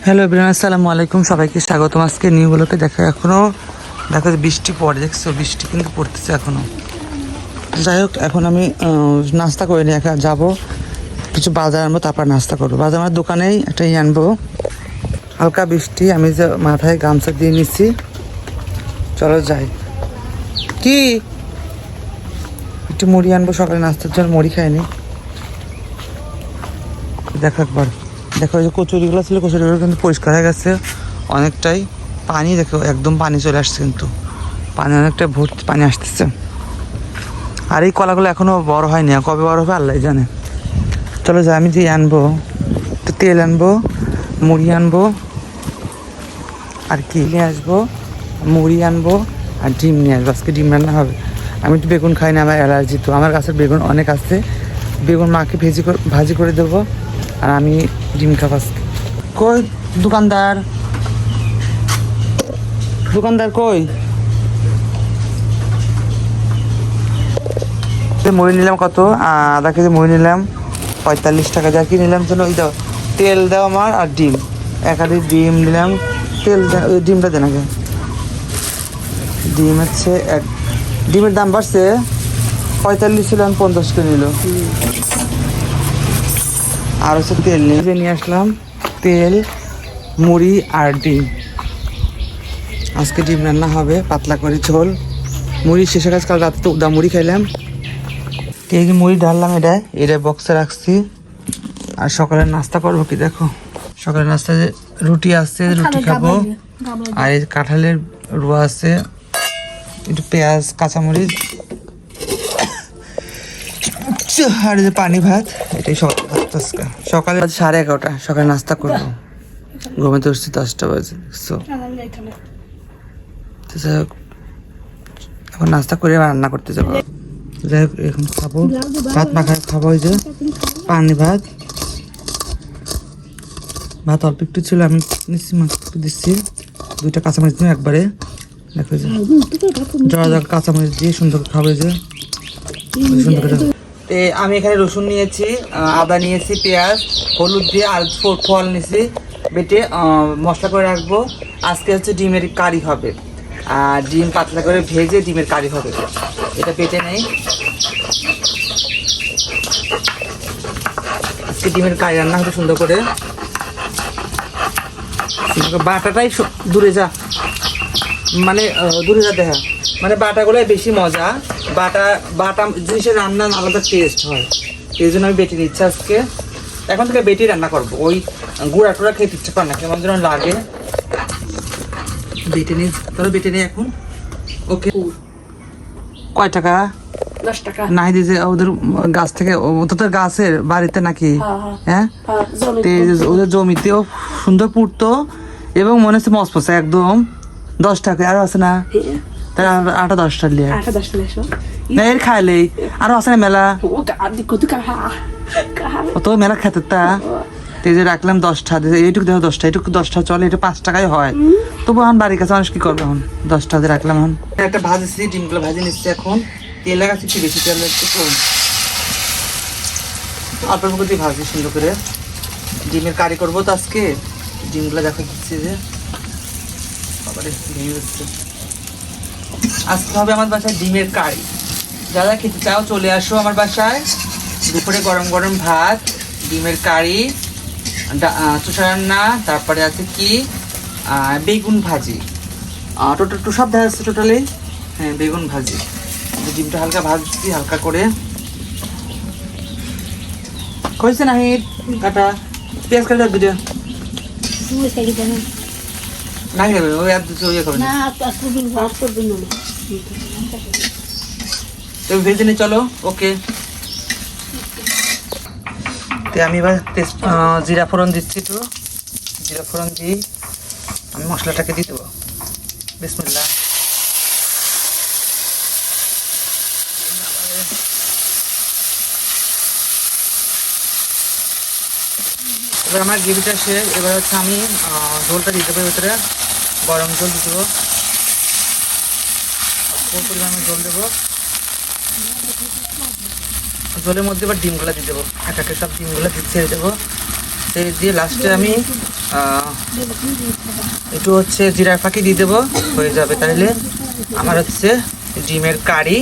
Hello everyone, আসসালামু আলাইকুম। সবাইকে স্বাগতম। আজকে নিউগুলোকে দেখো, এখনো দেখো বৃষ্টি পড়ে, দেখছো বৃষ্টি কিন্তু পড়তেছে এখনো। যাই হোক, এখন আমি নাস্তা করে নিয়ে একা যাবো, কিছু বাজার আনবো, তারপর নাস্তা করবো। বাজার আমার দোকানেই একটা আনবো। হালকা বৃষ্টি, আমি যে মাথায় গামছা দিয়ে নিচ্ছি। চলো যাই। কি একটু মুড়ি আনবো, সকালে নাস্তার জন্য মুড়ি খাইনি। দেখো একবার, দেখো ওই যে কচুরিগুলো ছিল, কচুরিগুলো কিন্তু পরিষ্কার হয়ে গেছে অনেকটাই। পানি দেখো, একদম পানি চলে আসছে, কিন্তু পানি অনেকটা ভর্তি পানি আসতেছে। আর এই কলাগুলো এখনো বড় হয়নি, কবে বড় হবে আল্লাহ জানে। চলো যাই, আমি যে আনবো একটু তেল আনবো, মুড়ি আনবো, আর কি নিয়ে আসবো, মুড়ি আনবো আর ডিম নিয়ে আসবো। আজকে ডিম রান্না হবে। আমি একটু বেগুন খাই না, আমার অ্যালার্জি, তো আমার কাছে বেগুন অনেক আছে। বেগুন মাকে ভাজি করে দেবো, আর আমি ডিম খাবো আজকে। কই দোকানদার, দোকানদার কই? মুড়ি নিলাম কত, আধা কেজি মুড়ি নিলাম 45 টাকা। যা কি নিলাম যেন, ওই দাও তেল দাও আমার, আর ডিম এক আধি ডিম নিলাম। তেল ওই ডিমটা দেন আগে। ডিম হচ্ছে এক, ডিমের দাম বাড়ছে, 45 ছিল, আমি 50 করে নিল। আর হচ্ছে তেল নিয়ে আসলাম, তেল, মুড়ি আর ডিম। আজকে ডিম রান্না হবে, পাতলা করে ঝোল। মুড়ি শেষে কাজ, কাল রাতে তো উদা মুড়ি খাইলাম। এই যে মুড়ি ঢাললাম, এটা বক্সে রাখছি। আর সকালে নাস্তা করবো কি দেখো, সকালে নাস্তা যে রুটি আছে, রুটি খাবো। আর এই কাঁঠালের রুয়া আছে, একটু পেঁয়াজ, কাঁচামরিচ, আর এই যে পানি ভাত। এটাই সকালে 11:30, সকালে নাস্তা করবো। ঘুমাতে উঠছি 10টা বাজে। যাই হোক, এখন নাস্তা করে রান্না করতে যাবো। যাই হোক, এখন খাবো ভাত মাখায় খাবো। ওই যে পানি ভাত, ভাত অল্প একটু ছিল, আমি নিচ্ছি, একটু দিচ্ছি। 2টা কাঁচামরিচ দিয়ে একবারে, দেখো যে জড়া কাঁচামরিচ দিয়ে সুন্দর খাবো। যে সুন্দর করে আমি এখানে রসুন নিয়েছি, আদা নিয়েছি, পেঁয়াজ, হলুদ দিয়ে আর ফল নিয়েছি বেটে মশলা করে রাখবো। আজকে হচ্ছে ডিমের কারি হবে, আর ডিম পাতলা করে ভেজে ডিমের কারি হবে। এটা বেটে নেই, আজকে ডিমের কারি রান্না হবে সুন্দর করে। বাটাটাই দূরে যা, মানে দূরে যা দেখা, মানে বাটাগুলোই বেশি মজা। বাটা জিনিসের রান্না আলাদা টেস্ট হয়, এই জন্য আমি বেটে নিচ্ছি আজকে। এখন থেকে বেটে রান্না করবো, ওই গুঁড়া টুড়া খেতে ইচ্ছে পার না, কেমন যেন লাগে। বেটে নিই, তাহলে বেটে নিই এখন। ওকে, কয় টাকা? 10 টাকা। নাই দিয়েছে ওদের গাছ থেকে, তোদের গাছের বাড়িতে নাকি? হ্যাঁ, ওদের জমিতেও সুন্দর পুড়তো, এবং মনে হচ্ছে মসপসা একদম। 10 টাকা আরো আছে না? তাই 8-10টা লিয়ে না, এর খাইলেই আরো আছে না মেলা, অত মেলা খেতে তা। এই যে রাখলাম 10টা, এইটুকু দেখো 10টা, এইটুকু 10টা চলে, এটা 5 টাকায় হয়। তবু এখন বাড়ির কাছে মানুষ কি করবে, এখন 10টা দিয়ে রাখলাম। এখন একটা ভাজছি, ডিমগুলো ভাজি নিচ্ছি। এখন তেল লাগাচ্ছি, একটু বেশি তেল একটু কম, অল্প অল্প করে ভাজি সুন্দর করে। ডিমের কারি করবো তো আজকে। ডিমগুলো দেখা দিচ্ছি যে ভেঙে যাচ্ছে। আজকে হবে আমার বাসায় ডিমের কারি। যারা খেতে চাও চলে আসো আমার বাসায়। দুপুরে গরম গরম ভাত, ডিমের কারি, চুষা রান্না, তারপরে আছে কি বেগুন ভাজি, টোটাল সব দেখা যাচ্ছে টোটালি। হ্যাঁ, বেগুন ভাজি। ডিমটা হালকা ভাজছি, হালকা করে কইছে না। কাটা পেঁয়াজ কাটা রাখবি না, খাবে ওই আর দুটো ইয়ে খাবে না, তো ভেজে নিয়ে চলো। ওকে, তো আমি এবার জিরা ফোড়ন দিচ্ছি। একটু জিরা ফোড়ন দিই, আমি মশলাটাকে দিয়ে দেবো। বিসমিল্লাহ। এবার আমার গ্রেভিটা শেষ। এবার হচ্ছে আমি ঝোলটা দিয়ে দেবো, ভিতরে গরম জল দিয়ে দেবো, ফুল পরিমাণে জল দেবো। জলের মধ্যে এবার ডিমগুলো দিয়ে দেবো, এক সব ডিমগুলো ছেড়ে দেবো। এই দিয়ে লাস্টে আমি একটু হচ্ছে জিরার ফাঁকি দিয়ে দেবো, হয়ে যাবে তাহলে আমার হচ্ছে ডিমের কারি।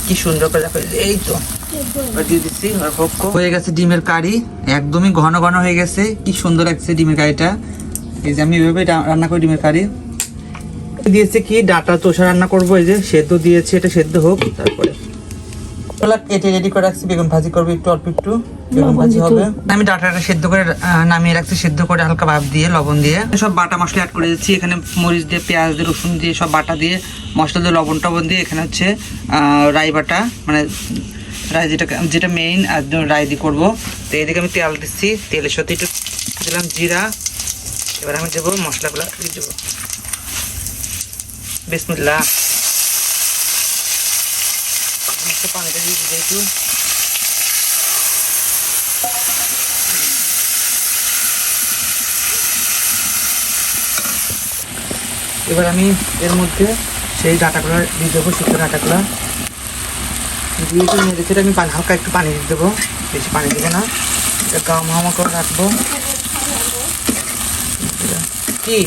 কি সুন্দর করে দেখো, এই তো দিয়ে দিচ্ছি, হয়ে গেছে ডিমের কারি, একদমই ঘন ঘন হয়ে গেছে, কি সুন্দর লাগছে ডিমের কারিটা। এই যে আমি এভাবে রান্না করি ডিমের কারি। দিয়েছে কি ডাটা চোষা রান্না করবো, এই যে সেদ্ধ দিয়েছে, এটা সেদ্ধ হোক, তারপরে কেটে রেডি করে রাখছি, বেগুন ভাজি করবো একটু, অল্প একটু বেগুন ভাজি হবে। আমি ডাটাটা সেদ্ধ করে নামিয়ে রাখছি, সেদ্ধ করে হালকা ভাপ দিয়ে লবণ দিয়ে সব বাটা মশলা অ্যাড করে দিচ্ছি। এখানে মরিচ দিয়ে, পেঁয়াজ দিয়ে, রসুন দিয়ে সব বাটা দিয়ে, মশলা দিয়ে, লবণ টবণ দিয়ে, এখানে হচ্ছে রাই বাটা, মানে রাই যেটা মেইন রাই দিয়ে করবো। তো এদিকে আমি তেল দিচ্ছি, তেলের সাথে একটু দিলাম জিরা, এবার আমি দেবো মশলাগুলো দিয়ে দেবো। বিসমিল্লাহ, পানিটা দিয়ে দিই একটু। এবার আমি এর মধ্যে সেই ডাটাগুলো দিয়ে দেবো, শুকনো ডাটাগুলো দিয়ে একটু নেড়ে চেড়ে আমি হালকা একটু পানি দিয়ে দেবো, বেশি পানি দেবো না, এটা গাম হামা করে রাখবো। কি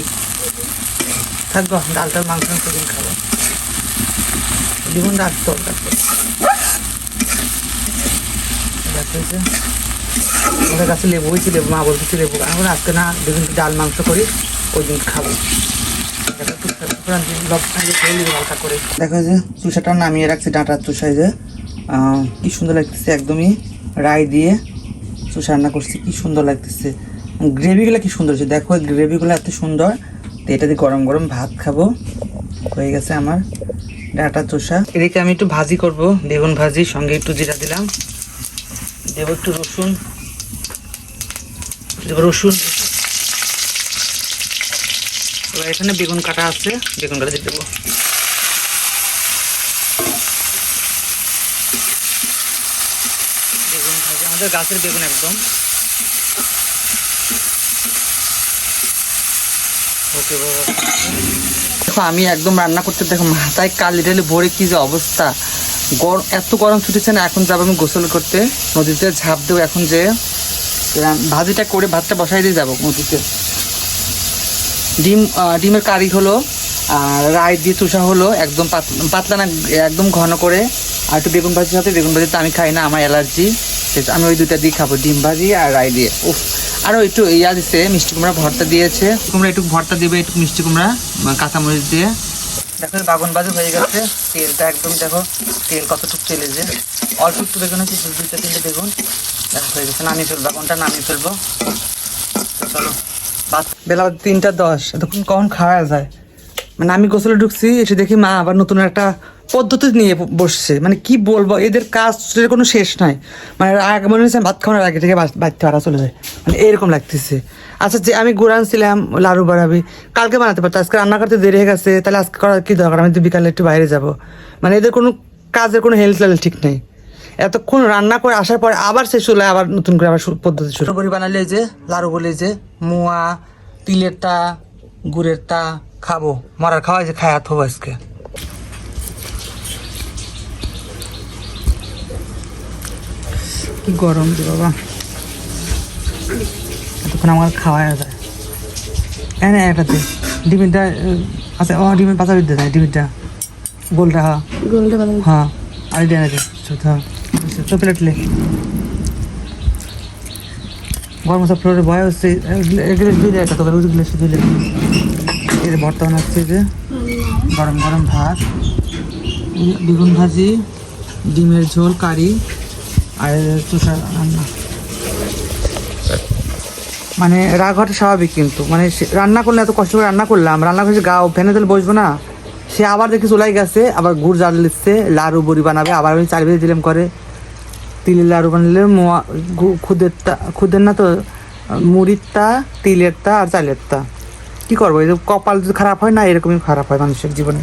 থাকবো ডালটার মাংস প্রতিদিন খাবো, জীবন রাখতো আমাদের কাছে লেবু হয়েছে, লেবু মা বলতেছি লেবু এখন আজকে না, যেদিন ডাল মাংস করি ওই দিন খাবো। হালকা করে দেখো যে চুষাটা নামিয়ে রাখছি, ডাঁটার চুষায় যে কি সুন্দর লাগতেছে, একদমই রাই দিয়ে চুষা রান্না করছি, কি সুন্দর লাগতেছে, গ্রেভিগুলো কি সুন্দর হচ্ছে দেখো, গ্রেভিগুলো এত সুন্দর। তো এটা দিয়ে গরম গরম ভাত খাবো। হয়ে গেছে আমার ডাঁটা চোষা। এদিকে আমি একটু ভাজি করব, বেগুন ভাজি, সঙ্গে একটু জিরা দিলাম, দেব একটু রসুন, এবার এখানে বেগুন কাটা আছে, বেগুন কাটা দিয়ে দেবো। বেগুন ভাজি, আমাদের গাছের বেগুন একদম। ওকে বাবা, দেখো আমি একদম রান্না করতে, দেখো মাথায় কালি টালি ভরে কি যে অবস্থা, গরম এত গরম ছুটেছে না। এখন যাবো আমি গোসল করতে, নদীতে ঝাঁপ দেবো। এখন যে ভাজিটা করে ভাতটা বসাই দিয়ে যাবো নদীতে। ডিমের কারি হলো, আর রাই দিয়ে চুষা হলো, একদম পাতলা না, একদম ঘন করে। আর একটু বেগুন ভাজির সাথে, বেগুন ভাজি তো আমি খাই না, আমার অ্যালার্জি, আমি ওই দুটা দিয়ে খাবো, ডিম ভাজি আর রাই দিয়ে। উফ, আরও একটু ইয়া দিচ্ছে, মিষ্টি কুমড়া ভর্তা দিয়েছে, কুমড়া একটু ভর্তা দেবে, একটু মিষ্টি কুমড়া কাঁচামরিচ দিয়ে। দেখো বাগুন ভাজি হয়ে গেছে, তেলটা একদম দেখো, তেল কতটুকু তেলে যে অল্প একটু বেগুন আছে, 2-3টে বেগুন দেখো হয়ে গেছে। নামিয়ে ফেলবো, বাগুনটা নামিয়ে ফেলবো। চলো, বেলা 3:10, এতক্ষণ কখন খাওয়া যায়। মানে আমি গোসলে ঢুকছি, এসে দেখি মা আবার নতুন একটা পদ্ধতি নিয়ে বসছে। মানে কি বলবো, এদের কাজের কোনো শেষ নাই। মানে আগে মনে হচ্ছে ভাত খাওয়ানোর আগে থেকে বাড়তে পারা চলে যায়, মানে এরকম লাগতেছে। আচ্ছা, যে আমি গুড় আনছিলাম লাড়ু বানাবি, কালকে বানাতে পারতো, আজকে রান্না করতে দেরি হয়ে গেছে, তাহলে আজকে করার কি দরকার, আমি তো বিকালে একটু বাইরে যাব। মানে এদের কোনো কাজের কোনো হেলথ লেভেল ঠিক নেই। এতক্ষণ রান্না করে আসার পরে আবার শেষ হলে আবার নতুন করে আবার পদ্ধতি শুরু করে বানালে, যে লাড়ু বলে যে মোয়া, তিলেরটা, গুড়েরটা খাবো, মরার খাওয়া যে খায় হবো আজকে। কি গরম রে বাবা, এতক্ষণ আমার খাওয়া যায়। হ্যাঁ এটাতে ডিমিটা আচ্ছা, ও ডিমের পাতা দিতে যায়, ডিমিটা গোলটা, হ্যাঁ আর দিয়ে আছে তো প্লেটলে গরম মশলা ফ্লোরে বয় হচ্ছে, এগুলো দিলে একটা তবে ওইগুলো দিলে এর ভর্তা বানাচ্ছে, যে গরম গরম ভাত, বেগুন ভাজি, ডিমের ঝোল, কারি আর চোষা রান্না। মানে রাগ হওয়াটা স্বাভাবিক, কিন্তু মানে রান্না করলে এত কষ্ট করে রান্না করলাম, রান্না করে গাও ফ্যানে তেলে বসবো না, সে আবার দেখি চলাই গেছে, আবার গুড় জাল দিচ্ছে, লাড়ু বড়ি বানাবে, আবার আমি 4 বেজে দিলাম করে তিলের লাড়ু বানালে, খুদের না তো মুড়িরটা, তিলেরটা আর চালেরটা। কি করবো, এই যে কপাল যদি খারাপ হয় না, এরকমই খারাপ হয় মানুষের জীবনে।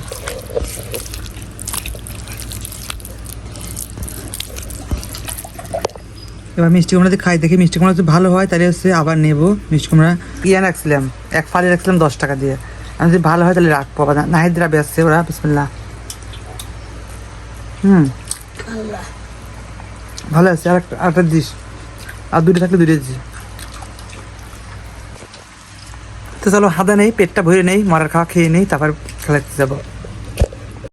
এবার মিষ্টি কুমড়া দিয়ে খাই, দেখি মিষ্টি কুমড়া যদি ভালো হয় তাহলে হচ্ছে আবার নেবো। মিষ্টি কুমড়া ইয়ে রাখছিলাম, 1 ফালি রাখছিলাম 10 টাকা দিয়ে, আমি যদি ভালো হয় তাহলে রাখবো। আবার নাহিদরা বেসছে ওরা, বিসমিল্লাহ। ভালো আছে, আরেকটা দিস, আর দুটো থাকলে দুটো দিচ্ছি। তো চলো হাদা নেই, পেটটা ভরে নেই, মারার খাওয়া খেয়ে নেই, তারপর খেলাতে যাবো।